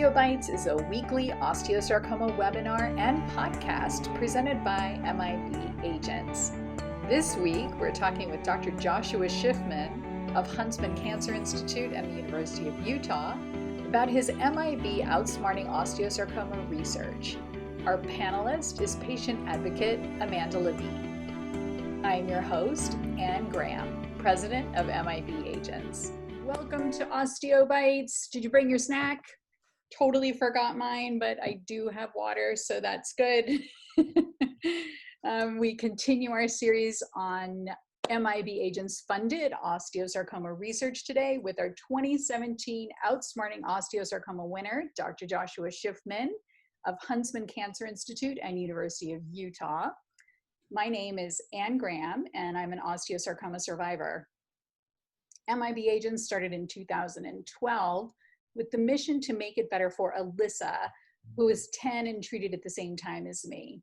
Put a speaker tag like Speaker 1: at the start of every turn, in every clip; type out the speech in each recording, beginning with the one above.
Speaker 1: OsteoBites is a weekly osteosarcoma webinar and podcast presented by MIB Agents. This week, we're talking with Dr. Joshua Schiffman of Huntsman Cancer Institute and the University of Utah about his MIB Outsmarting Osteosarcoma research. Our panelist is patient advocate Amanda Levine. I am your host, Anne Graham, president of MIB Agents. Welcome to OsteoBites. Did you bring your snack? Totally forgot mine, but I do have water, so that's good. We continue our series on MIB Agents funded osteosarcoma research today with our 2017 Outsmarting Osteosarcoma winner, Dr. Joshua Schiffman of Huntsman Cancer Institute and University of Utah. My name is Anne Graham, and I'm an osteosarcoma survivor. MIB Agents started in 2012 with the mission to make it better for Alyssa, who is 10 and treated at the same time as me.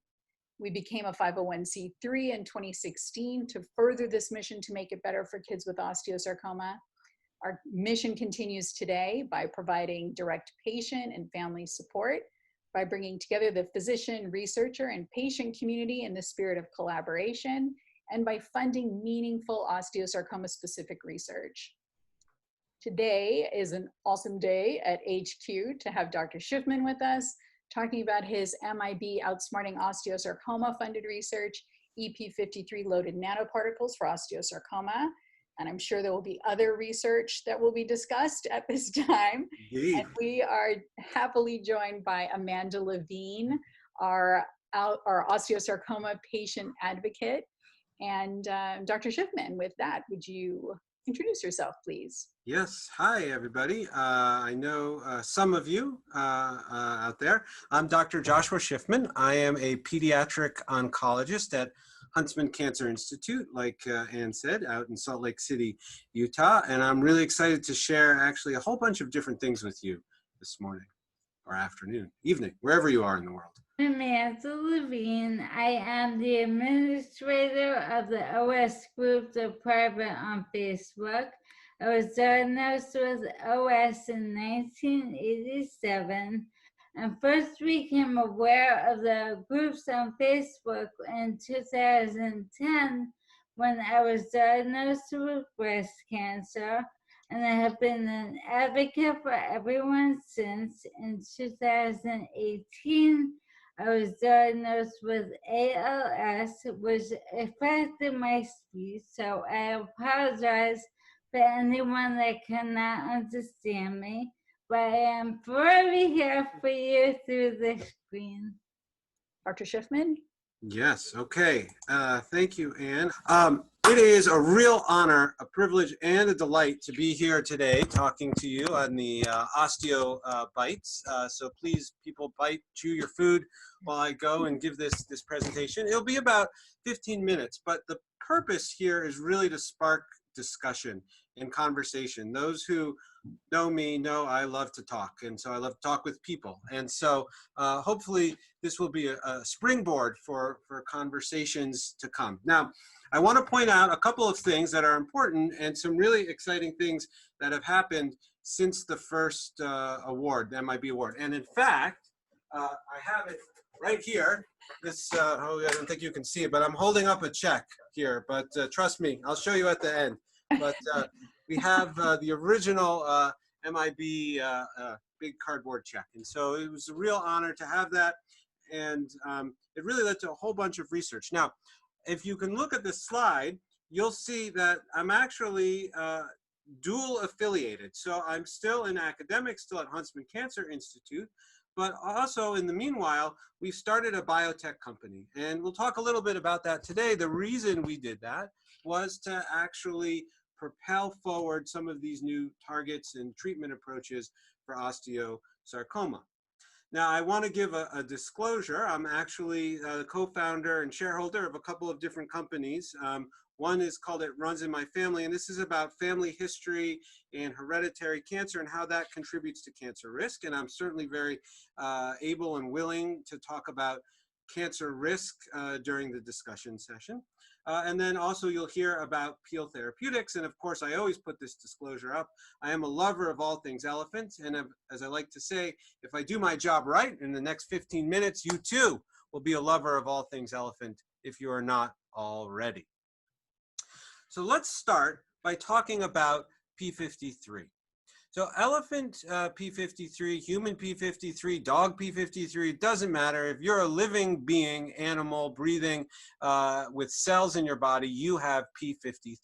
Speaker 1: We became a 501c3 in 2016 to further this mission to make it better for kids with osteosarcoma. Our mission continues today by providing direct patient and family support, by bringing together the physician, researcher, and patient community in the spirit of collaboration, and by funding meaningful osteosarcoma-specific research. Today is an awesome day at HQ to have Dr. Schiffman with us, talking about his MIB Outsmarting Osteosarcoma funded research, EP53 Loaded Nanoparticles for Osteosarcoma. And I'm sure there will be other research that will be discussed at this time.
Speaker 2: Indeed.
Speaker 1: And we are happily joined by Amanda Levine, our osteosarcoma patient advocate. And Dr. Schiffman, with that, would you introduce yourself, please?
Speaker 2: Yes. Hi, everybody. I know some of you out there. I'm Dr. Joshua Schiffman. I am a pediatric oncologist at Huntsman Cancer Institute, like Ann said, out in Salt Lake City, Utah. And I'm really excited to share actually a whole bunch of different things with you this morning or afternoon, evening, wherever you are in the world.
Speaker 3: Amanda Levine. I am the administrator of the OS group, the private on Facebook. I was diagnosed with OS in 1987 and first became aware of the groups on Facebook in 2010 when I was diagnosed with breast cancer, and I have been an advocate for everyone since. In 2018, I was diagnosed with ALS, which affected my speech, so I apologize for anyone that cannot understand me, but I am forever here for you through the screen.
Speaker 1: Dr. Schiffman?
Speaker 2: Yes. Okay. Thank you, Ann. It is a real honor, a privilege, and a delight to be here today talking to you on the OsteoBites. So please, people, chew your food while I go and give this presentation. It'll be about 15 minutes, but the purpose here is really to spark discussion and conversation. Those who know me know I love to talk, and so I love to talk with people. And so hopefully this will be a springboard for conversations to come. Now, I want to point out a couple of things that are important and some really exciting things that have happened since the first award, the MIB award. And in fact, I have it right here. This, I don't think you can see it, but I'm holding up a check here, but trust me, I'll show you at the end. But we have the original MIB big cardboard check. And so it was a real honor to have that. And it really led to a whole bunch of research. Now, if you can look at this slide, you'll see that I'm actually dual affiliated. So I'm still in academics, still at Huntsman Cancer Institute, but also in the meanwhile, we've started a biotech company. And we'll talk a little bit about that today. The reason we did that was to actually propel forward some of these new targets and treatment approaches for osteosarcoma. Now, I want to give a disclosure. I'm actually the co-founder and shareholder of a couple of different companies. One is called It Runs in My Family, and this is about family history and hereditary cancer and how that contributes to cancer risk. And I'm certainly very able and willing to talk about cancer risk during the discussion session. And then also you'll hear about Peel Therapeutics. And of course, I always put this disclosure up. I am a lover of all things elephant. And as I like to say, if I do my job right in the next 15 minutes, you too will be a lover of all things elephant if you are not already. So let's start by talking about P53. So elephant P53, human P53, dog P53, it doesn't matter. If you're a living being, animal, breathing with cells in your body, you have P53.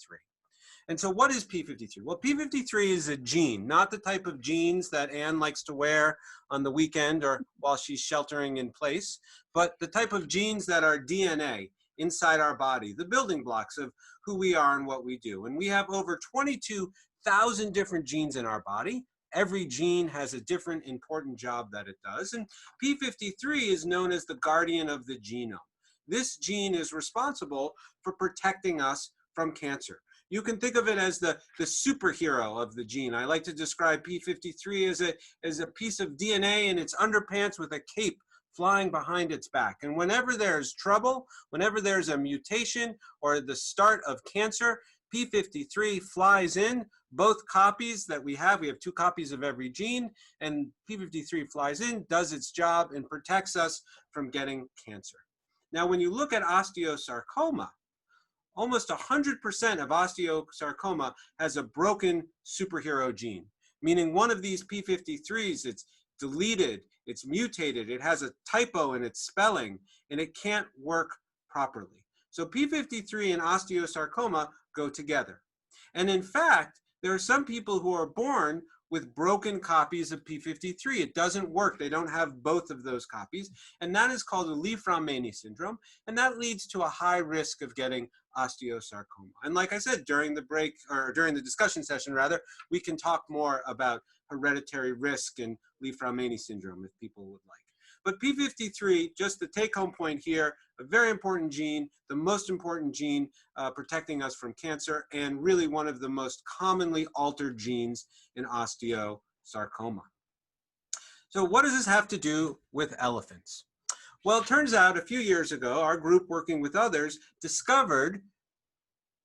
Speaker 2: And so what is P53? Well, P53 is a gene, not the type of genes that Anne likes to wear on the weekend or while she's sheltering in place, but the type of genes that are DNA inside our body, the building blocks of who we are and what we do. And we have over 22,000 different genes in our body. Every gene has a different important job that it does. And P53 is known as the guardian of the genome. This gene is responsible for protecting us from cancer. You can think of it as the superhero of the gene. I like to describe P53 as a piece of DNA in its underpants with a cape flying behind its back. And whenever there's trouble, whenever there's a mutation or the start of cancer, P53 flies in. Both copies that we have 2 copies of every gene, and P53 flies in, does its job, and protects us from getting cancer. Now, when you look at osteosarcoma, almost 100% of osteosarcoma has a broken superhero gene, meaning one of these P53s, it's deleted, it's mutated, it has a typo in its spelling, and it can't work properly. So P53 and osteosarcoma go together. And in fact, there are some people who are born with broken copies of P53. It doesn't work. They don't have both of those copies. And that is called a Li-Fraumeni syndrome. And that leads to a high risk of getting osteosarcoma. And like I said, during the break, or during the discussion session rather, we can talk more about hereditary risk and Li-Fraumeni syndrome if people would like. But P53, just the take-home point here, a very important gene, the most important gene protecting us from cancer, and really one of the most commonly altered genes in osteosarcoma. So what does this have to do with elephants? Well, it turns out a few years ago, our group working with others discovered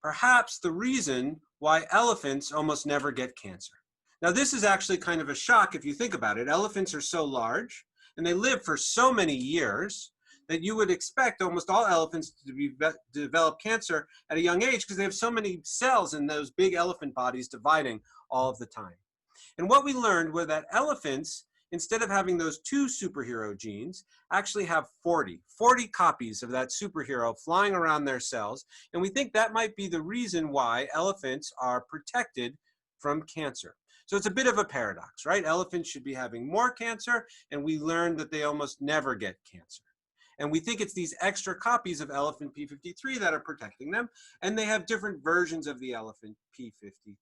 Speaker 2: perhaps the reason why elephants almost never get cancer. Now, this is actually kind of a shock if you think about it. Elephants are so large, and they live for so many years that you would expect almost all elephants to develop cancer at a young age because they have so many cells in those big elephant bodies dividing all of the time. And what we learned was that elephants, instead of having those 2 superhero genes, actually have 40 copies of that superhero flying around their cells. And we think that might be the reason why elephants are protected from cancer. So it's a bit of a paradox, right? Elephants should be having more cancer, and we learned that they almost never get cancer. And we think it's these extra copies of elephant P53 that are protecting them, and they have different versions of the elephant P53.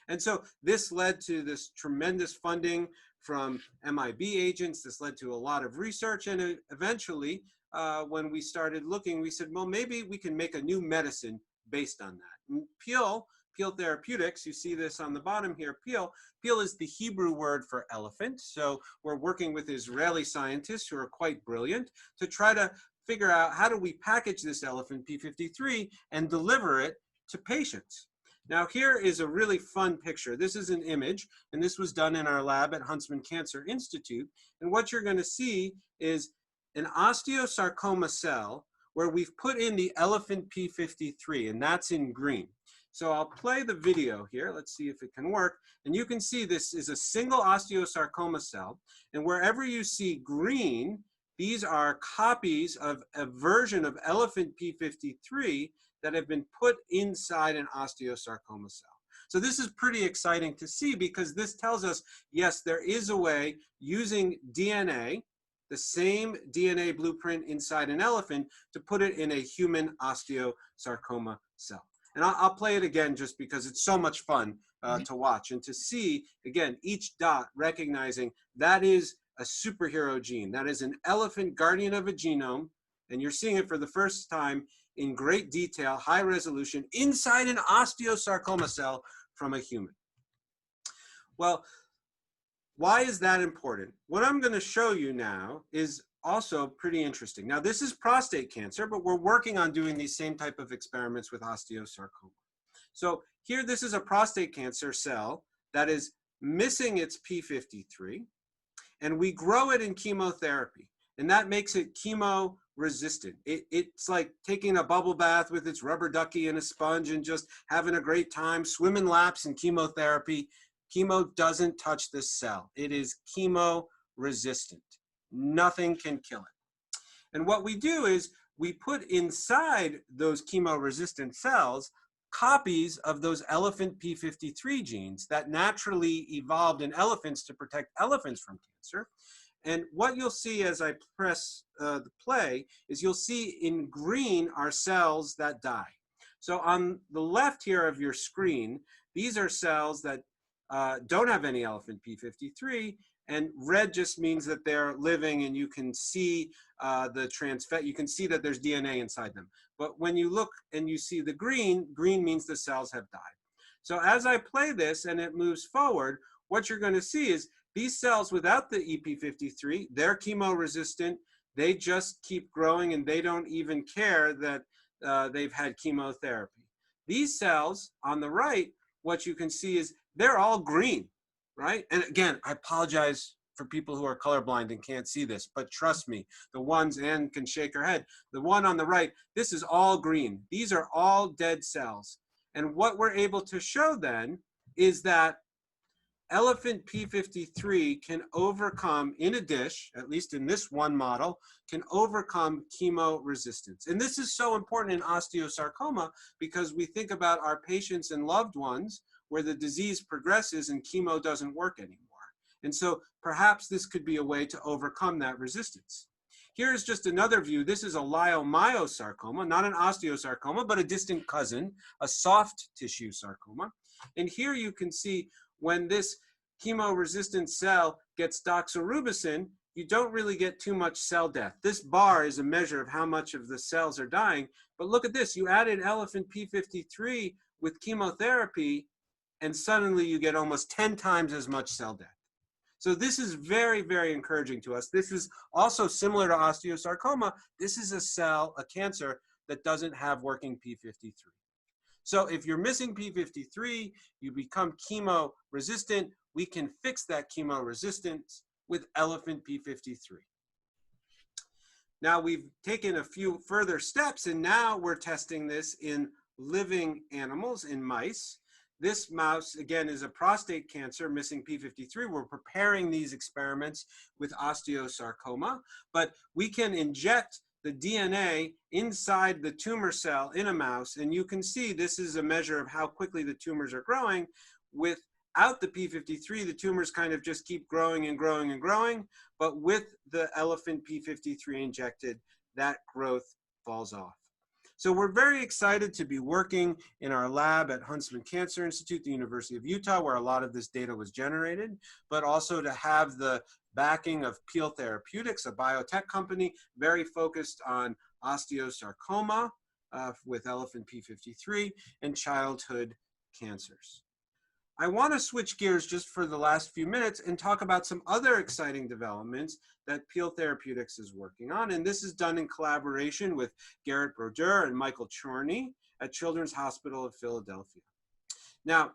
Speaker 2: And so this led to this tremendous funding from MIB Agents. This led to a lot of research, and eventually, when we started looking, we said, well, maybe we can make a new medicine based on that. And Peel Therapeutics, you see this on the bottom here, Peel is the Hebrew word for elephant. So we're working with Israeli scientists who are quite brilliant to try to figure out how do we package this elephant P53 and deliver it to patients. Now here is a really fun picture. This is an image, and this was done in our lab at Huntsman Cancer Institute. And what you're going to see is an osteosarcoma cell where we've put in the elephant P53, and that's in green. So I'll play the video here. Let's see if it can work. And you can see this is a single osteosarcoma cell. And wherever you see green, these are copies of a version of elephant P53 that have been put inside an osteosarcoma cell. So this is pretty exciting to see because this tells us, yes, there is a way using DNA, the same DNA blueprint inside an elephant, to put it in a human osteosarcoma cell. And I'll play it again just because it's so much fun to watch and to see, again, each dot recognizing that is a superhero gene. That is an elephant guardian of a genome. And you're seeing it for the first time in great detail, high resolution, inside an osteosarcoma cell from a human. Well, why is that important? What I'm going to show you now is also pretty interesting. Now, this is prostate cancer, but we're working on doing these same type of experiments with osteosarcoma. So here, this is a prostate cancer cell that is missing its P53, and we grow it in chemotherapy, and that makes it chemo resistant. It's like taking a bubble bath with its rubber ducky and a sponge and just having a great time, swimming laps in chemotherapy. Chemo doesn't touch this cell. It is chemo resistant. Nothing can kill it. And what we do is we put inside those chemo resistant cells copies of those elephant P53 genes that naturally evolved in elephants to protect elephants from cancer. And what you'll see as I press the play is you'll see in green are cells that die. So on the left here of your screen, these are cells that don't have any elephant P53, and red just means that they're living, and you can see you can see that there's DNA inside them. But when you look and you see the green, green means the cells have died. So as I play this and it moves forward, what you're going to see is these cells without the EP53, they're chemo resistant. They just keep growing, and they don't even care that they've had chemotherapy. These cells on the right, what you can see is they're all green, right? And again, I apologize for people who are colorblind and can't see this, but trust me, the ones, Anne can shake her head, the one on the right, this is all green. These are all dead cells. And what we're able to show then is that elephant P53 can overcome, in a dish, at least in this one model, can overcome chemo resistance. And this is so important in osteosarcoma because we think about our patients and loved ones where the disease progresses and chemo doesn't work anymore. And so perhaps this could be a way to overcome that resistance. Here's just another view. This is a leiomyosarcoma, not an osteosarcoma, but a distant cousin, a soft tissue sarcoma. And here you can see when this chemo-resistant cell gets doxorubicin, you don't really get too much cell death. This bar is a measure of how much of the cells are dying. But look at this. You added elephant P53 with chemotherapy, and suddenly you get almost 10 times as much cell death. So this is very, very encouraging to us. This is also similar to osteosarcoma. This is a cell, a cancer, that doesn't have working P53. So if you're missing P53, you become chemo resistant, we can fix that chemo resistance with elephant P53. Now we've taken a few further steps, and now we're testing this in living animals, in mice. This mouse, again, is a prostate cancer missing P53. We're preparing these experiments with osteosarcoma, but we can inject the DNA inside the tumor cell in a mouse, and you can see this is a measure of how quickly the tumors are growing. Without the P53, the tumors kind of just keep growing and growing and growing, but with the elephant P53 injected, that growth falls off. So we're very excited to be working in our lab at Huntsman Cancer Institute, the University of Utah, where a lot of this data was generated, but also to have the backing of Peel Therapeutics, a biotech company very focused on osteosarcoma with elephant P53 and childhood cancers. I want to switch gears just for the last few minutes and talk about some other exciting developments that Peel Therapeutics is working on. And this is done in collaboration with Garrett Brodeur and Michael Chorney at Children's Hospital of Philadelphia. Now,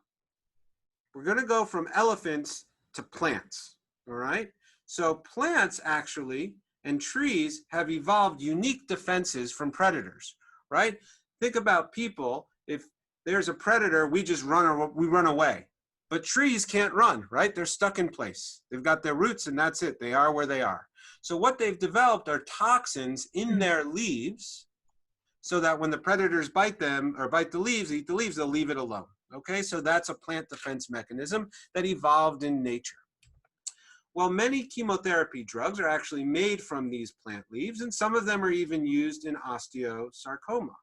Speaker 2: we're going to go from elephants to plants, all right? So plants actually and trees have evolved unique defenses from predators, right? Think about people. If there's a predator, we run away. But trees can't run, right? They're stuck in place. They've got their roots and that's it. They are where they are. So what they've developed are toxins in their leaves so that when the predators bite them or bite the leaves, eat the leaves, they'll leave it alone. Okay, so that's a plant defense mechanism that evolved in nature. Well, many chemotherapy drugs are actually made from these plant leaves, and some of them are even used in osteosarcoma.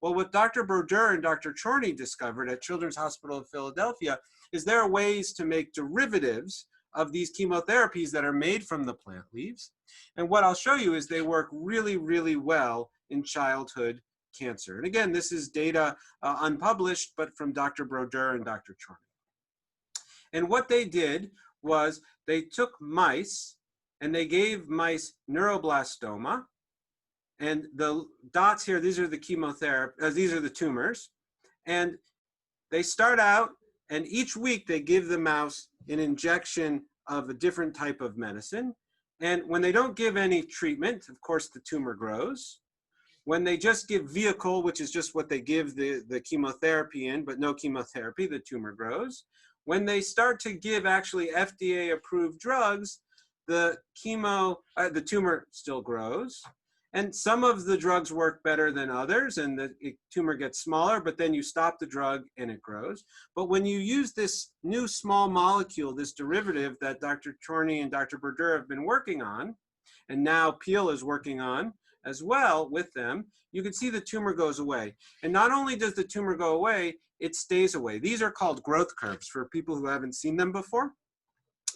Speaker 2: Well, what Dr. Brodeur and Dr. Chorney discovered at Children's Hospital of Philadelphia is there are ways to make derivatives of these chemotherapies that are made from the plant leaves. And what I'll show you is they work really, really well in childhood cancer. And again, this is data unpublished, but from Dr. Brodeur and Dr. Chorney. And what they did was they took mice and they gave mice neuroblastoma. And the dots here, these are the chemotherapy, these are the tumors. And they start out, and each week they give the mouse an injection of a different type of medicine. And when they don't give any treatment, of course, the tumor grows. When they just give vehicle, which is just what they give the chemotherapy in, but no chemotherapy, the tumor grows. When they start to give actually FDA-approved drugs, the tumor still grows. And some of the drugs work better than others, and the tumor gets smaller, but then you stop the drug and it grows. But when you use this new small molecule, this derivative that Dr. Chorney and Dr. Berdur have been working on, and now Peel is working on as well with them, you can see the tumor goes away. And not only does the tumor go away, it stays away. These are called growth curves for people who haven't seen them before.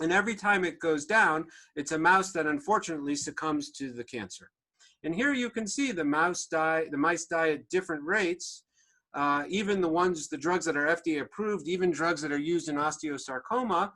Speaker 2: And every time it goes down, it's a mouse that unfortunately succumbs to the cancer. And here you can see the mice die at different rates. Even the drugs that are FDA approved, even drugs that are used in osteosarcoma,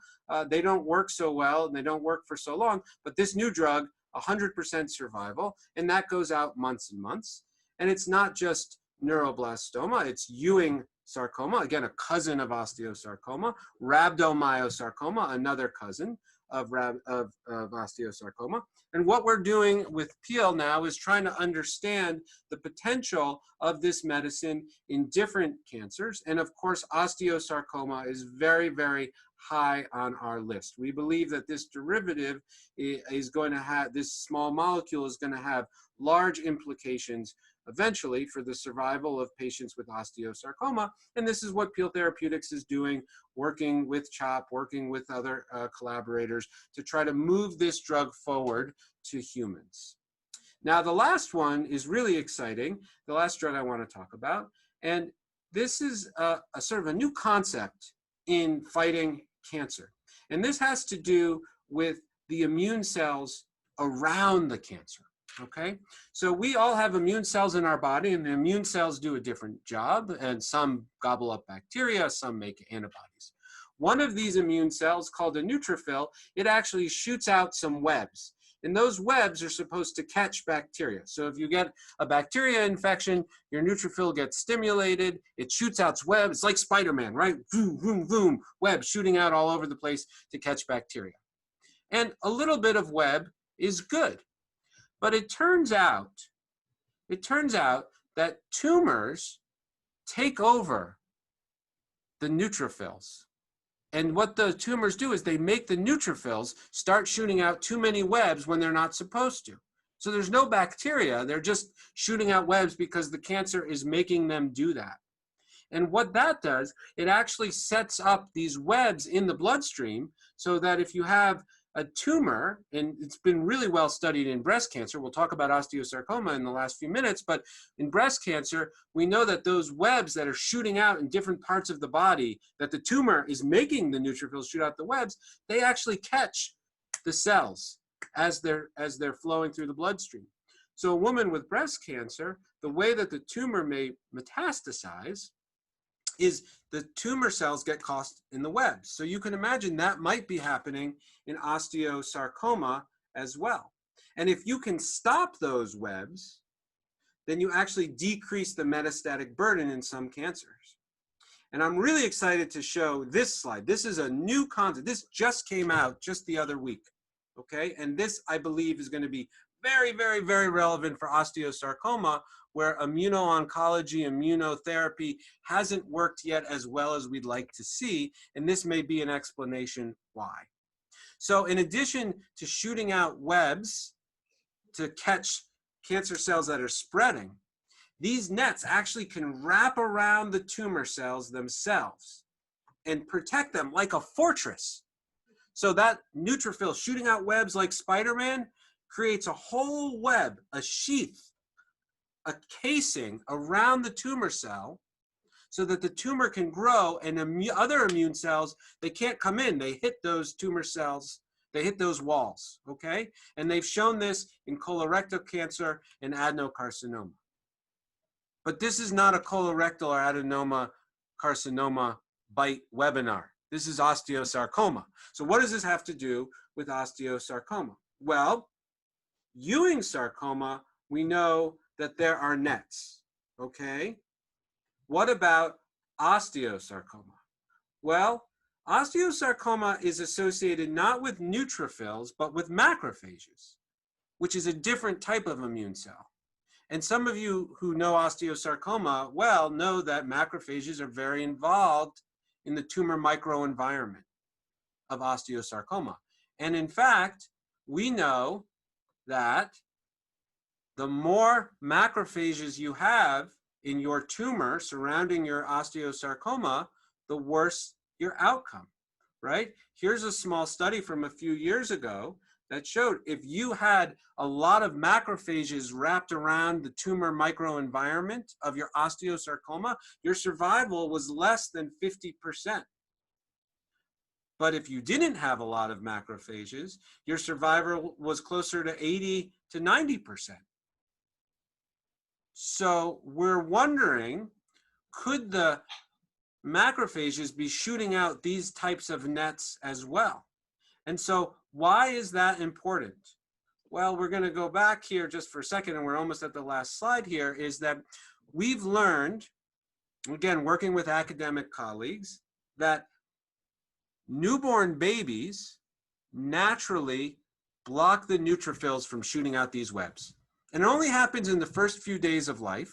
Speaker 2: they don't work so well and they don't work for so long. But this new drug, 100% survival, and that goes out months and months. And it's not just neuroblastoma, it's Ewing sarcoma, again, a cousin of osteosarcoma, rhabdomyosarcoma, another cousin of osteosarcoma. And what we're doing with Peel now is trying to understand the potential of this medicine in different cancers. And of course, osteosarcoma is very, very high on our list. We believe that this derivative is going to have, this small molecule is going to have large implications eventually for the survival of patients with osteosarcoma. And this is what Peel Therapeutics is doing, working with CHOP, working with other collaborators to try to move this drug forward to humans. Now, the last one is really exciting, the last drug I want to talk about. And this is a sort of a new concept in fighting cancer. And this has to do with the immune cells around the cancer. Okay, so we all have immune cells in our body, and the immune cells do a different job, and some gobble up bacteria, some make antibodies. One of these immune cells, called a neutrophil, it actually shoots out some webs, and those webs are supposed to catch bacteria. So if you get a bacteria infection, your neutrophil gets stimulated, it shoots out webs. It's like Spider-Man, right? Boom, boom, boom, webs shooting out all over the place to catch bacteria. And a little bit of web is good. But it turns out that tumors take over the neutrophils. And what the tumors do is they make the neutrophils start shooting out too many webs when they're not supposed to. So there's no bacteria, they're just shooting out webs because the cancer is making them do that. And what that does, it actually sets up these webs in the bloodstream so that if you have a tumor, and it's been really well studied in breast cancer. We'll talk about osteosarcoma in the last few minutes, but in breast cancer, we know that those webs that are shooting out in different parts of the body, that the tumor is making the neutrophils shoot out the webs, they actually catch the cells as they're flowing through the bloodstream. So a woman with breast cancer, the way that the tumor may metastasize is the tumor cells get caught in the webs. So you can imagine that might be happening in osteosarcoma as well. And if you can stop those webs, then you actually decrease the metastatic burden in some cancers. And I'm really excited to show this slide. This is a new concept. This just came out just the other week, okay? And this, I believe, is going to be very, very, very relevant for osteosarcoma, where immuno-oncology, immunotherapy hasn't worked yet as well as we'd like to see, and this may be an explanation why. So in addition to shooting out webs to catch cancer cells that are spreading, these nets actually can wrap around the tumor cells themselves and protect them like a fortress. So that neutrophil shooting out webs like Spider-Man creates a whole web, a sheath, a casing around the tumor cell so that the tumor can grow, and other immune cells, they can't come in. They hit those tumor cells, they hit those walls, okay? And they've shown this in colorectal cancer and adenocarcinoma. But this is not a colorectal or adenoma carcinoma bite webinar. This is osteosarcoma. So what does this have to do with osteosarcoma? Well, Ewing sarcoma, we know that there are nets, okay? What about osteosarcoma? Well, osteosarcoma is associated not with neutrophils, but with macrophages, which is a different type of immune cell. And some of you who know osteosarcoma well know that macrophages are very involved in the tumor microenvironment of osteosarcoma. And in fact, we know that the more macrophages you have in your tumor surrounding your osteosarcoma, the worse your outcome, right? Here's a small study from a few years ago that showed if you had a lot of macrophages wrapped around the tumor microenvironment of your osteosarcoma, your survival was less than 50%. But if you didn't have a lot of macrophages, your survival was closer to 80 to 90%. So we're wondering, could the macrophages be shooting out these types of nets as well? And so why is that important? Well, we're going to go back here just for a second, and we're almost at the last slide here, is that we've learned, again, working with academic colleagues, that newborn babies naturally block the neutrophils from shooting out these webs. And it only happens in the first few days of life.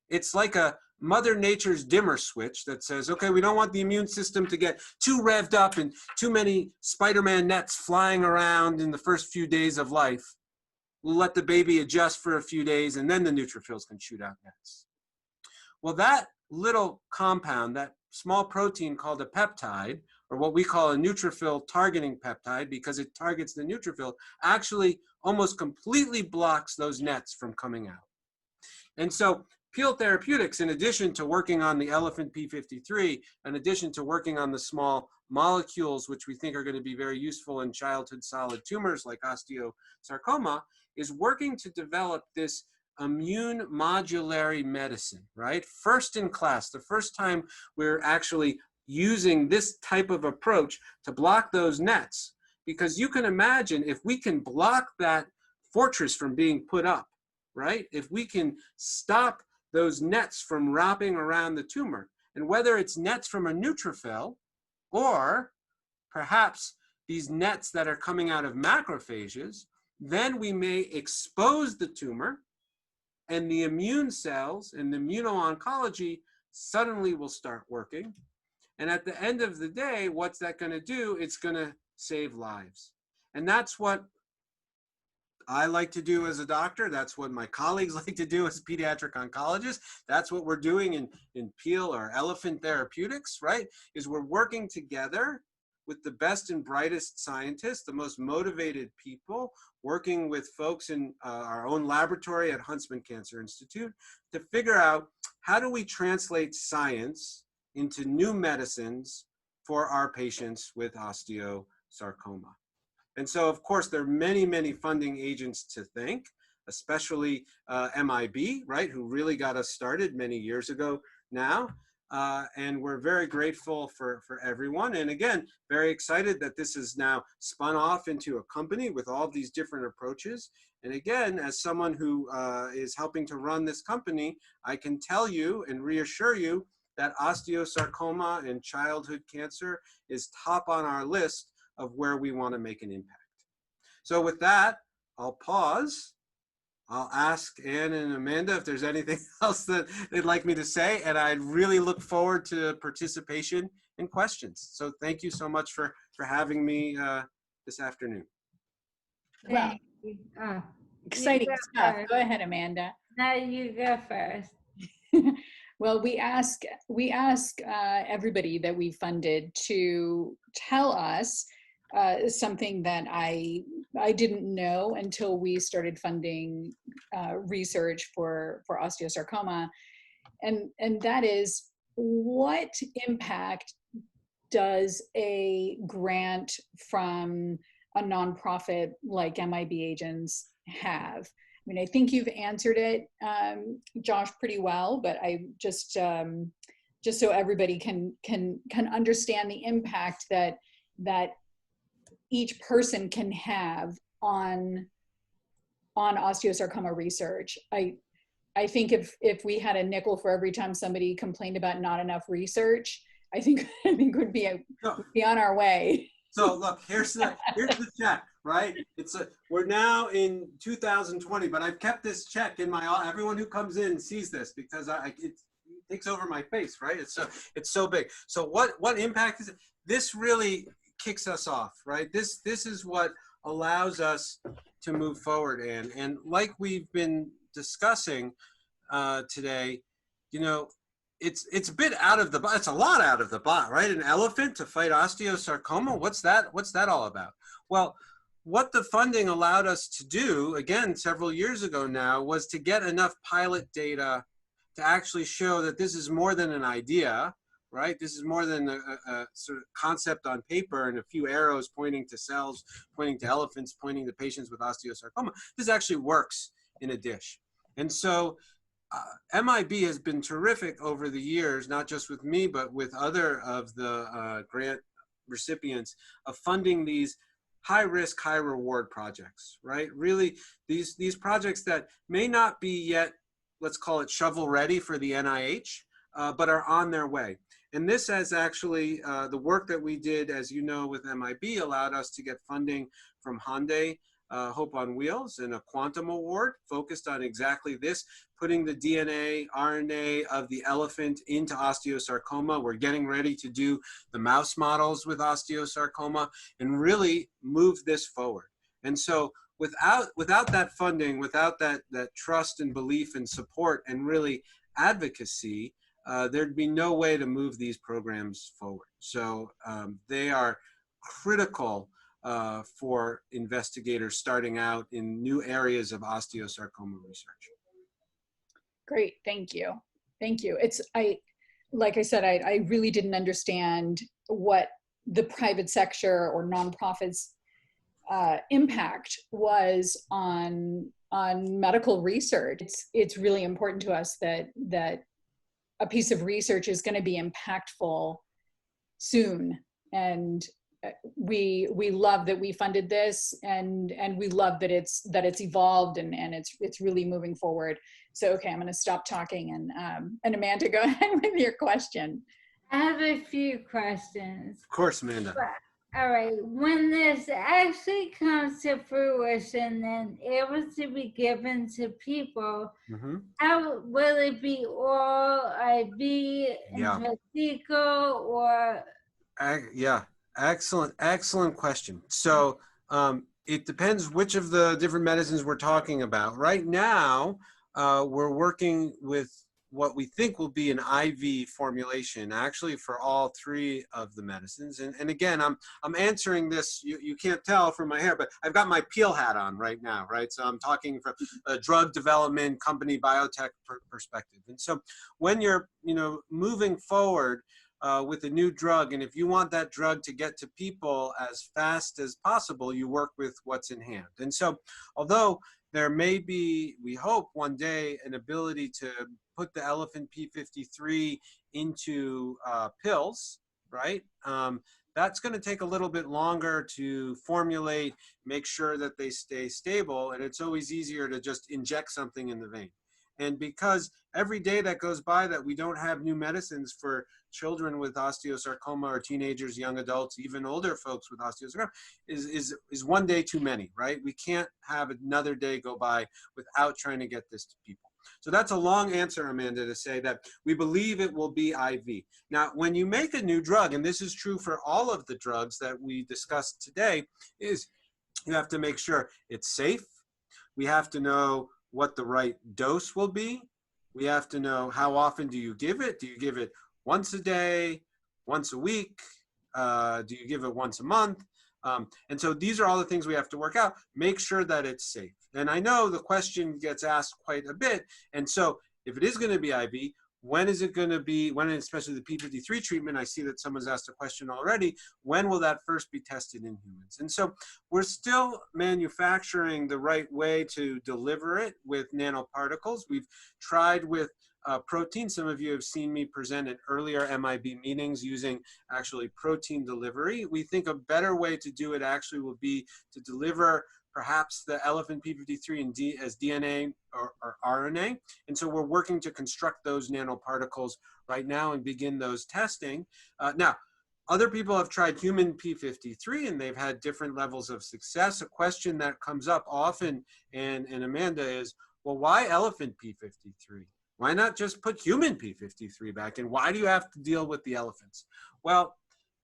Speaker 2: It's like a Mother Nature's dimmer switch that says, okay, we don't want the immune system to get too revved up and too many Spider-Man nets flying around in the first few days of life. We'll let the baby adjust for a few days and then the neutrophils can shoot out nets. Well, that little compound, that small protein called a peptide, or what we call a neutrophil targeting peptide because it targets the neutrophil, actually almost completely blocks those nets from coming out. And so Peel Therapeutics, in addition to working on the elephant P53, in addition to working on the small molecules, which we think are going to be very useful in childhood solid tumors like osteosarcoma, is working to develop this immune modulatory medicine, right? First in class, the first time we're actually using this type of approach to block those nets. Because you can imagine if we can block that fortress from being put up, right? If we can stop those nets from wrapping around the tumor, and whether it's nets from a neutrophil or perhaps these nets that are coming out of macrophages, then we may expose the tumor and the immune cells and the immuno-oncology suddenly will start working. And at the end of the day, what's that going to do? It's going to save lives. And that's what I like to do as a doctor. That's what my colleagues like to do as pediatric oncologists. That's what we're doing in Peel or Elephant Therapeutics, right? Is we're working together with the best and brightest scientists, the most motivated people, working with folks in our own laboratory at Huntsman Cancer Institute to figure out how do we translate science into new medicines for our patients with osteosarcoma. And so, of course, there are many, many funding agents to thank, especially MIB, right, who really got us started many years ago now. And we're very grateful for everyone. And again, very excited that this is now spun off into a company with all these different approaches. And again, as someone who is helping to run this company, I can tell you and reassure you that osteosarcoma and childhood cancer is top on our list of where we want to make an impact. So with that, I'll pause. I'll ask Anne and Amanda if there's anything else that they'd like me to say, and I'd really look forward to participation and questions. So thank you so much for having me this afternoon.
Speaker 1: Well, exciting stuff. Go ahead, Amanda.
Speaker 3: Now you go first.
Speaker 1: Well, we ask everybody that we funded to tell us something that I didn't know until we started funding research for osteosarcoma, and that is, what impact does a grant from a nonprofit like MIB Agents have? I mean, I think you've answered it, Josh, pretty well, but I just so everybody can understand the impact that each person can have on osteosarcoma research. I think if we had a nickel for every time somebody complained about not enough research, I think would be on our way.
Speaker 2: So look, here's the check, right? We're now in 2020, but I've kept this check in my, everyone who comes in sees this because it takes over my face, right? It's so big. So what impact is it? This really kicks us off, right? This is what allows us to move forward, and like we've been discussing today, you know, it's a bit out of the box. It's a lot out of the box, right? An elephant to fight osteosarcoma. What's that all about? Well, what the funding allowed us to do, again, several years ago now, was to get enough pilot data to actually show that this is more than an idea, right? This is more than a sort of concept on paper and a few arrows pointing to cells, pointing to elephants, pointing to patients with osteosarcoma. This actually works in a dish. And so MIB has been terrific over the years, not just with me, but with other of the grant recipients of funding these high risk, high reward projects, right? Really, these projects that may not be yet, let's call it shovel ready for the NIH, but are on their way. And this has actually, the work that we did, as you know, with MIB allowed us to get funding from Hyundai, Hope on Wheels, and a quantum award focused on exactly this, putting the DNA, RNA of the elephant into osteosarcoma. We're getting ready to do the mouse models with osteosarcoma and really move this forward. And so without that funding, without that trust and belief and support and really advocacy, there'd be no way to move these programs forward. So they are critical for investigators starting out in new areas of osteosarcoma research.
Speaker 1: Great, thank you. Thank you. Like I said, I really didn't understand what the private sector or nonprofits impact was on medical research. It's really important to us that a piece of research is going to be impactful soon, and we love that we funded this, and we love that it's evolved and it's really moving forward. So okay, I'm going to stop talking and Amanda, go ahead with your question.
Speaker 3: I have a few questions.
Speaker 2: Of course, Amanda.
Speaker 3: All right, when this actually comes to fruition and able to be given to people, how will it be all IV, intrathecal, or?
Speaker 2: Yeah, excellent question. So it depends which of the different medicines we're talking about. Right now, we're working with what we think will be an IV formulation, actually for all three of the medicines. And again, I'm answering this, you can't tell from my hair, but I've got my peel hat on right now, right? So I'm talking from a drug development company, biotech perspective. And so when you're, moving forward with a new drug, and if you want that drug to get to people as fast as possible, you work with what's in hand. And so although there may be, we hope one day, an ability to put the elephant P53 into pills, right? That's going to take a little bit longer to formulate, make sure that they stay stable, and it's always easier to just inject something in the vein. And because every day that goes by that we don't have new medicines for children with osteosarcoma, or teenagers, young adults, even older folks with osteosarcoma, is one day too many, right? We can't have another day go by without trying to get this to people. So that's a long answer, Amanda, to say that we believe it will be IV. Now, when you make a new drug, and this is true for all of the drugs that we discussed today, is you have to make sure it's safe. We have to know what the right dose will be. We have to know how often do you give it? Do you give it once a day, once a week? Do you give it once a month? And so these are all the things we have to work out. Make sure that it's safe. And I know the question gets asked quite a bit. And so if it is going to be IV, when is it going to be, when, especially the P53 treatment, I see that someone's asked a question already, when will that first be tested in humans? And so we're still manufacturing the right way to deliver it with nanoparticles. We've tried with protein. Some of you have seen me present at earlier MIB meetings using actually protein delivery. We think a better way to do it actually will be to deliver perhaps the elephant P53 as DNA or RNA. And so we're working to construct those nanoparticles right now and begin those testing. Now, other people have tried human P53 and they've had different levels of success. A question that comes up often, and Amanda, is, well, why elephant P53? Why not just put human P53 back? And why do you have to deal with the elephants? Well,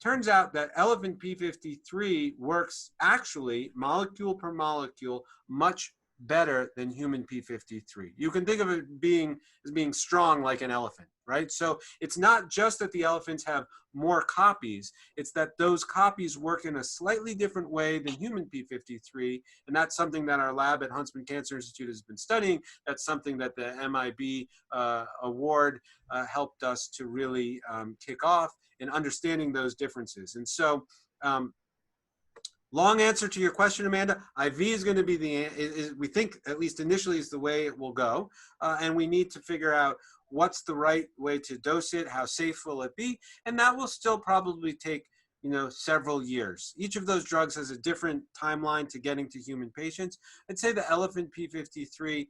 Speaker 2: turns out that elephant P53 works actually molecule per molecule much better than human P53. You can think of it as being strong like an elephant, right? So it's not just that the elephants have more copies, it's that those copies work in a slightly different way than human P53, and that's something that our lab at Huntsman Cancer Institute has been studying. That's something that the MIB award helped us to really kick off in understanding those differences. And so, long answer to your question, Amanda, IV is going to be we think, at least initially, is the way it will go. And we need to figure out what's the right way to dose it, how safe will it be, and that will still probably take, several years. Each of those drugs has a different timeline to getting to human patients. I'd say the elephant P53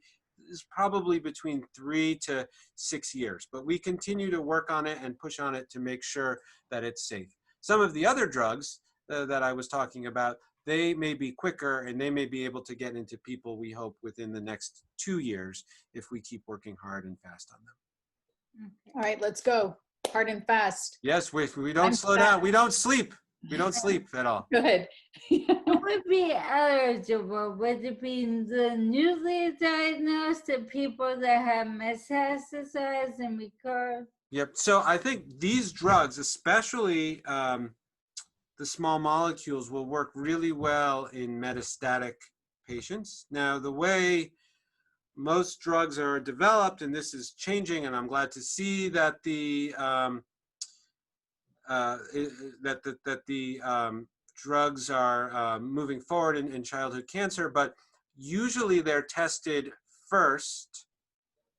Speaker 2: is probably between 3 to 6 years, but we continue to work on it and push on it to make sure that it's safe. Some of the other drugs that I was talking about, they may be quicker and they may be able to get into people, we hope, within the next 2 years if we keep working hard and fast on them.
Speaker 1: All right, let's go. Hard and fast.
Speaker 2: Yes, we don't slow down. We don't sleep. We don't sleep at all.
Speaker 1: Go ahead.
Speaker 3: Who would be eligible? Would it be the newly diagnosed, the people that have metastasized and recurred?
Speaker 2: Yep. So I think these drugs, especially the small molecules, will work really well in metastatic patients. Now, the way most drugs are developed, and this is changing, and I'm glad to see that the drugs are moving forward in childhood cancer, but usually they're tested first.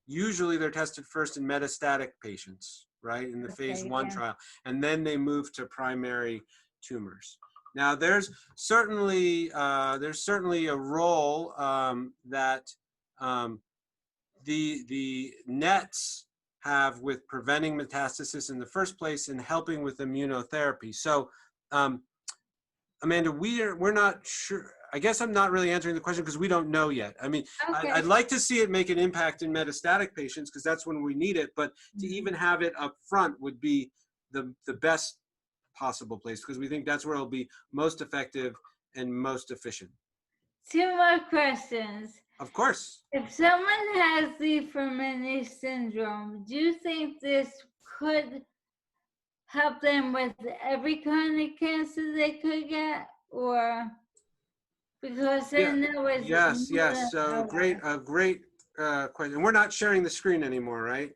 Speaker 2: Usually they're tested first in metastatic patients, right, in the phase 1 trial, and then they move to primary tumors. Now, there's certainly a role that the NETs have with preventing metastasis in the first place and helping with immunotherapy. So, Amanda, we're not sure. I guess I'm not really answering the question because we don't know yet. I mean,
Speaker 3: Okay.
Speaker 2: I'd like to see it make an impact in metastatic patients because that's when we need it, but to even have it up front would be the best possible place because we think that's where it'll be most effective and most efficient.
Speaker 3: 2 more questions.
Speaker 2: Of course.
Speaker 3: If someone has Leaf-Romani syndrome, do you think this could help them with every kind of cancer they could get, or because I know it's
Speaker 2: Yes. So great question. We're not sharing the screen anymore, right?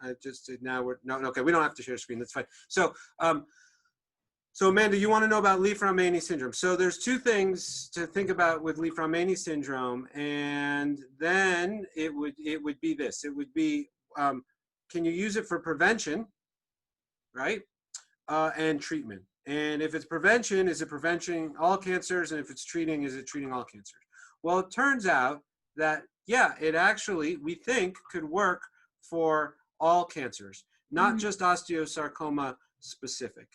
Speaker 2: Okay. We don't have to share screen. That's fine. So, so Amanda, you want to know about Leaf-Romani syndrome. So there's 2 things to think about with Leaf-Romani syndrome, and then it would be this. It would be, can you use it for prevention, right? And treatment. And if it's prevention, is it preventing all cancers? And if it's treating, is it treating all cancers? Well, it turns out that, yeah, it actually, we think, could work for all cancers, not just osteosarcoma specific.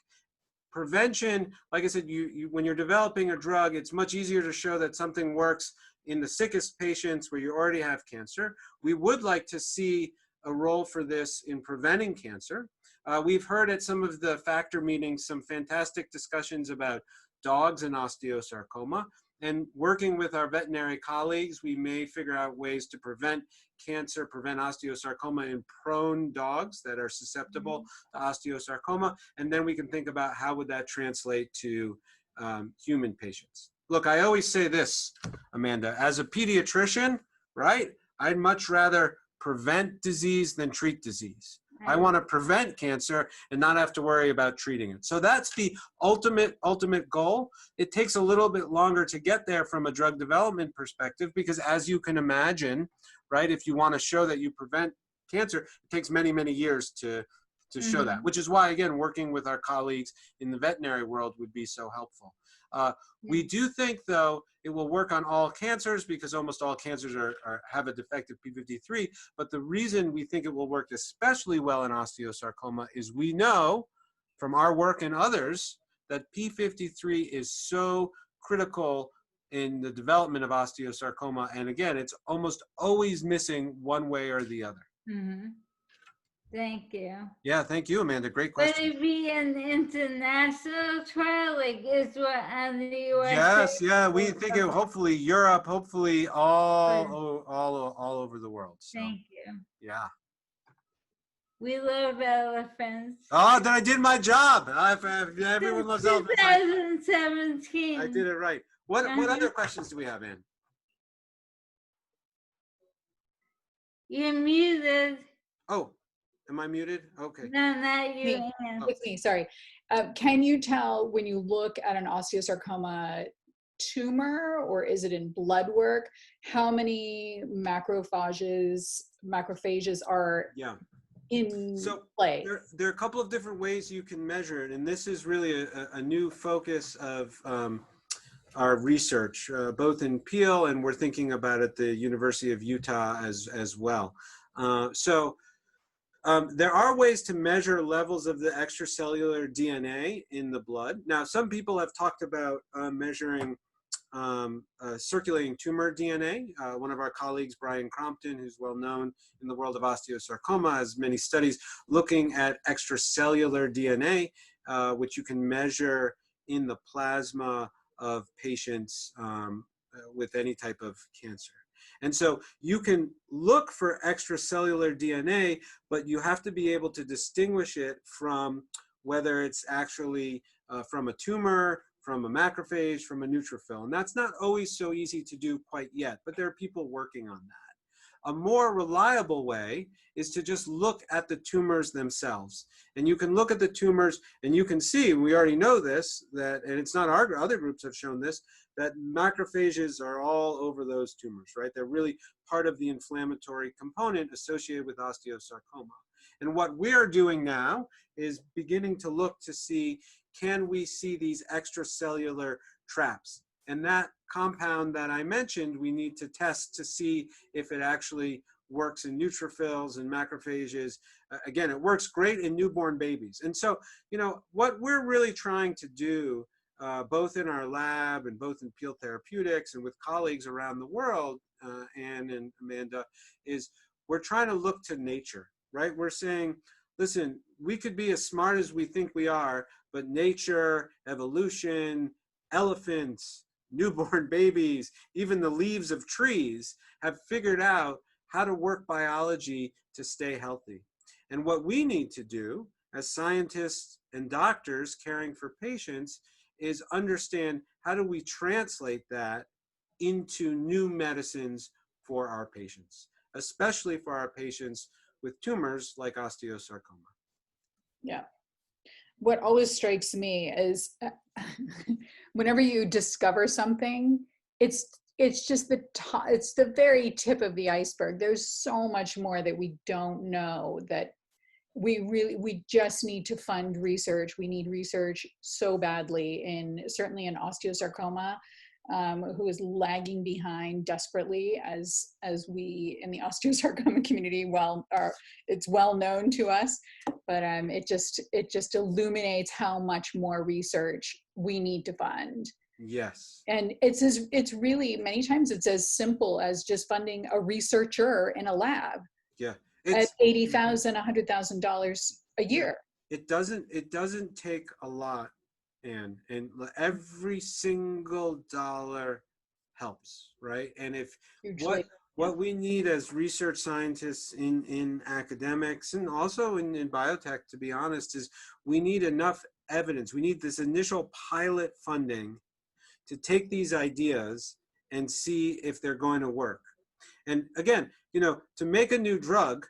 Speaker 2: Prevention, like I said, when you're developing a drug, it's much easier to show that something works in the sickest patients where you already have cancer. We would like to see a role for this in preventing cancer. We've heard at some of the factor meetings some fantastic discussions about dogs and osteosarcoma. And working with our veterinary colleagues, we may figure out ways to prevent cancer, prevent osteosarcoma in prone dogs that are susceptible to osteosarcoma. And then we can think about how would that translate to human patients. Look, I always say this, Amanda, as a pediatrician, right? I'd much rather prevent disease than treat disease. I want to prevent cancer and not have to worry about treating it. So that's the ultimate goal. It takes a little bit longer to get there from a drug development perspective because, as you can imagine, right, if you want to show that you prevent cancer, it takes many, many years to show that, which is why, again, working with our colleagues in the veterinary world would be so helpful. We do think, though, it will work on all cancers because almost all cancers have a defective P53. But the reason we think it will work especially well in osteosarcoma is we know from our work and others that P53 is so critical in the development of osteosarcoma. And again, it's almost always missing one way or the other.
Speaker 3: Mm-hmm. Thank you.
Speaker 2: Yeah, thank you, Amanda. Great
Speaker 3: Would
Speaker 2: question.
Speaker 3: it be an international trial, like Israel and the USA?
Speaker 2: Yes, yeah, we think it, hopefully Europe, hopefully all over the world. So,
Speaker 3: Thank you.
Speaker 2: yeah.
Speaker 3: We love elephants.
Speaker 2: Oh, then I did my job. Everyone loves elephants.
Speaker 3: 2017.
Speaker 2: I did it right. What other questions do we have, Ann?
Speaker 3: You're muted.
Speaker 2: Oh, am I muted? Okay.
Speaker 3: No, not you,
Speaker 1: Me.
Speaker 3: Ann.
Speaker 1: It's me, sorry. Can you tell when you look at an osteosarcoma tumor, or is it in blood work, how many macrophages are in play?
Speaker 2: There are a couple of different ways you can measure it, and this is really a new focus of our research, both in Peel, and we're thinking about at the University of Utah as well. There are ways to measure levels of the extracellular DNA in the blood. Now, some people have talked about measuring circulating tumor DNA. One of our colleagues, Brian Crompton, who's well known in the world of osteosarcoma, has many studies looking at extracellular DNA, which you can measure in the plasma of patients with any type of cancer. And so you can look for extracellular DNA, but you have to be able to distinguish it from whether it's actually from a tumor, from a macrophage, from a neutrophil. And that's not always so easy to do quite yet, but there are people working on that. A more reliable way is to just look at the tumors themselves. And you can look at the tumors and you can see, we already know this, that, and it's not our, other groups have shown this, that macrophages are all over those tumors, right? They're really part of the inflammatory component associated with osteosarcoma. And what we're doing now is beginning to look to see, can we see these extracellular traps? And that compound that I mentioned, we need to test to see if it actually works in neutrophils and macrophages. Again, it works great in newborn babies. And so, you know, what we're really trying to do, both in our lab and both in Peel Therapeutics and with colleagues around the world, Ann and Amanda, is we're trying to look to nature, right? We're saying, listen, we could be as smart as we think we are, but nature, evolution, elephants, newborn babies, even the leaves of trees have figured out how to work biology to stay healthy. And what we need to do as scientists and doctors caring for patients is understand, how do we translate that into new medicines for our patients, especially for our patients with tumors like osteosarcoma.
Speaker 1: Yeah. What always strikes me is whenever you discover something, it's just the top, it's the very tip of the iceberg. There's so much more that we don't know, that we just need to fund research. We need research so badly certainly in osteosarcoma, who is lagging behind desperately as we in the osteosarcoma community, it's well known to us, but it just illuminates how much more research we need to fund.
Speaker 2: Yes.
Speaker 1: And it's really, many times it's as simple as just funding a researcher in a lab.
Speaker 2: Yeah.
Speaker 1: At $80,000, $100,000 a year.
Speaker 2: It doesn't take a lot, and every single dollar helps, right? And if what we need as research scientists in academics and also in biotech, to be honest, is we need enough evidence. We need this initial pilot funding to take these ideas and see if they're going to work. And again, you know, to make a new drug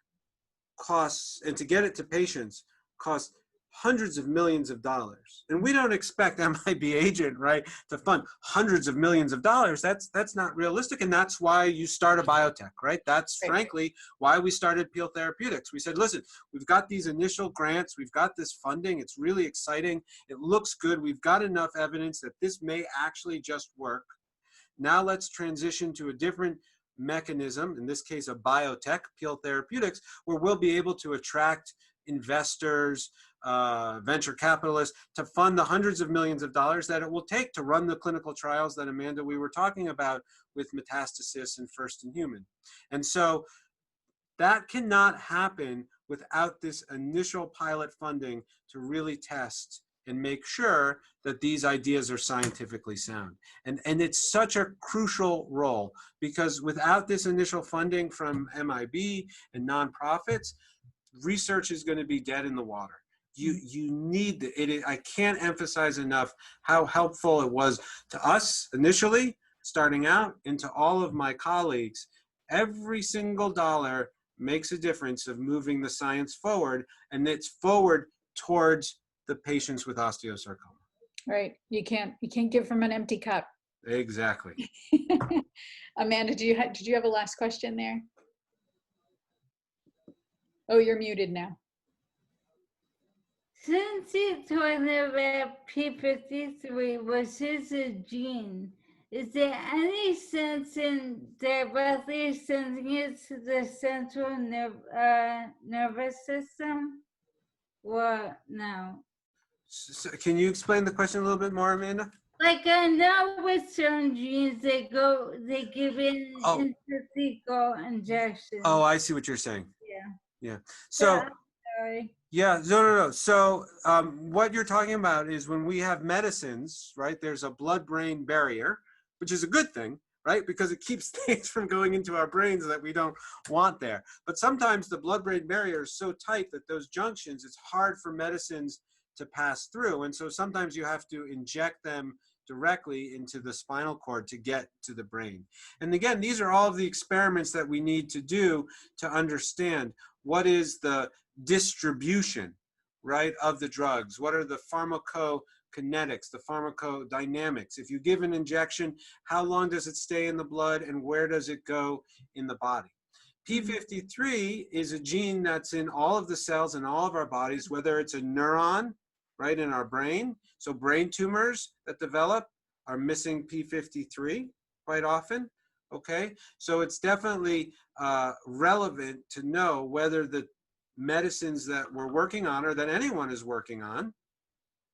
Speaker 2: costs, and to get it to patients costs hundreds of millions of dollars. And we don't expect MIB Agent, right, to fund hundreds of millions of dollars. That's not realistic. And that's why you start a biotech, right? That's frankly why we started Peel Therapeutics. We said, listen, we've got these initial grants, we've got this funding, it's really exciting, it looks good, we've got enough evidence that this may actually just work. Now let's transition to a different mechanism, in this case a biotech, Peel Therapeutics, where we'll be able to attract investors, venture capitalists to fund the hundreds of millions of dollars that it will take to run the clinical trials that Amanda, we were talking about with metastasis and first in human. And so that cannot happen without this initial pilot funding to really test and make sure that these ideas are scientifically sound. And it's such a crucial role, because without this initial funding from MIB and nonprofits, research is going to be dead in the water. You need it. I can't emphasize enough how helpful it was to us initially, starting out, and to all of my colleagues. Every single dollar makes a difference of moving the science forward, and it's forward towards the patients with osteosarcoma.
Speaker 1: Right. You can't give from an empty cup.
Speaker 2: Exactly.
Speaker 1: Amanda, did you have a last question there? Oh, you're muted now.
Speaker 3: Since you told about P53, which is a gene, is there any sense in directly sending it to the central nervous system? Or no?
Speaker 2: So can you explain the question a little bit more, Amanda?
Speaker 3: Like I know with certain genes, they give in intrathecal injection.
Speaker 2: Oh, I see what you're saying.
Speaker 3: Yeah.
Speaker 2: Yeah. So.
Speaker 3: Yeah, sorry.
Speaker 2: Yeah, no. So what you're talking about is when we have medicines, right, there's a blood-brain barrier, which is a good thing, right, because it keeps things from going into our brains that we don't want there. But sometimes the blood-brain barrier is so tight that those junctions, it's hard for medicines to pass through. And so sometimes you have to inject them directly into the spinal cord to get to the brain. And again, these are all of the experiments that we need to do to understand what is the distribution, right, of the drugs. What are the pharmacokinetics, the pharmacodynamics? If you give an injection, how long does it stay in the blood and where does it go in the body? P53 is a gene that's in all of the cells in all of our bodies, whether it's a neuron, right, in our brain. So brain tumors that develop are missing P53 quite often. Okay, so it's definitely relevant to know whether the medicines that we're working on or that anyone is working on,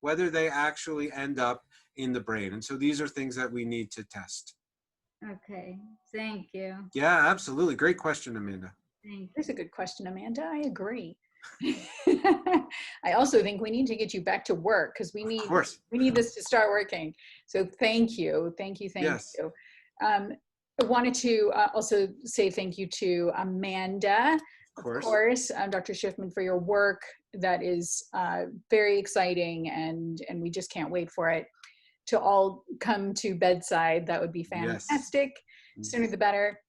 Speaker 2: whether they actually end up in the brain. And so these are things that we need to test.
Speaker 3: Okay, thank you.
Speaker 2: Yeah, absolutely. Great question, Amanda.
Speaker 3: Thank you.
Speaker 1: That's a good question, Amanda. I agree. I also think we need to get you back to work because we need this to start working. So thank you.
Speaker 2: Yes.
Speaker 1: I wanted to also say thank you to Amanda, of course, Dr. Schiffman, for your work. That is very exciting, and we just can't wait for it to all come to bedside. That would be fantastic. Yes. Sooner the better.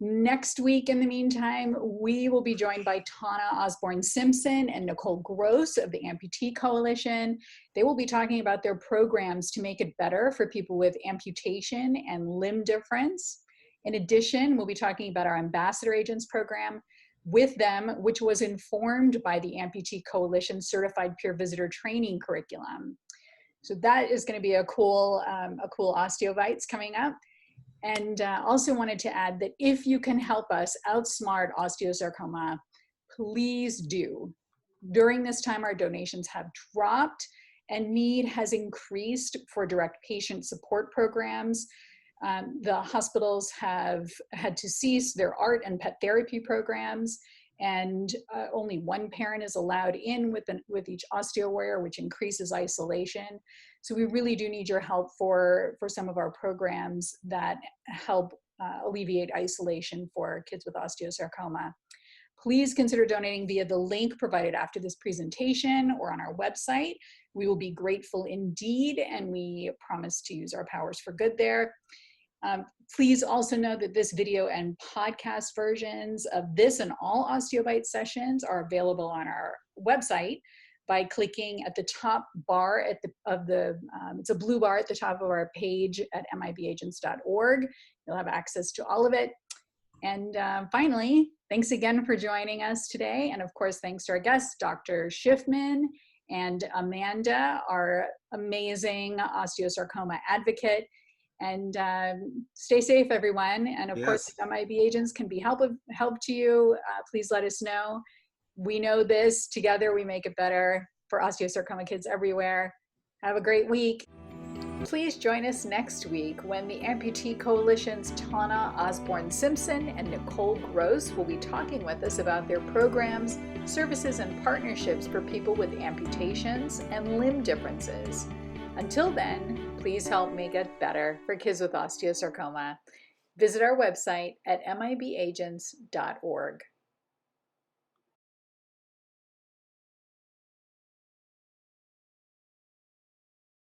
Speaker 1: Next week, in the meantime, we will be joined by Tana Osborne-Simpson and Nicole Gross of the Amputee Coalition. They will be talking about their programs to make it better for people with amputation and limb difference. In addition, we'll be talking about our Ambassador Agents program with them, which was informed by the Amputee Coalition Certified Peer Visitor Training Curriculum. So that is going to be a cool OsteoBites coming up. And also wanted to add that if you can help us outsmart osteosarcoma, please do. During this time, our donations have dropped and need has increased for direct patient support programs. The hospitals have had to cease their art and pet therapy programs, and only one parent is allowed in with each osteo warrior, which increases isolation. So we really do need your help for some of our programs that help alleviate isolation for kids with osteosarcoma. Please consider donating via the link provided after this presentation or on our website. We will be grateful indeed, and we promise to use our powers for good there. Please also know that this video and podcast versions of this and all OsteoBites sessions are available on our website, by clicking at the top bar it's a blue bar at the top of our page at mibagents.org. You'll have access to all of it. And finally, thanks again for joining us today. And of course, thanks to our guests, Dr. Schiffman and Amanda, our amazing osteosarcoma advocate. And stay safe, everyone. And of course, if MIB agents can be help to you, please let us know. We know this. Together, we make it better for osteosarcoma kids everywhere. Have a great week. Please join us next week when the Amputee Coalition's Tana Osborne-Simpson and Nicole Gross will be talking with us about their programs, services, and partnerships for people with amputations and limb differences. Until then, please help make it better for kids with osteosarcoma. Visit our website at mibagents.org.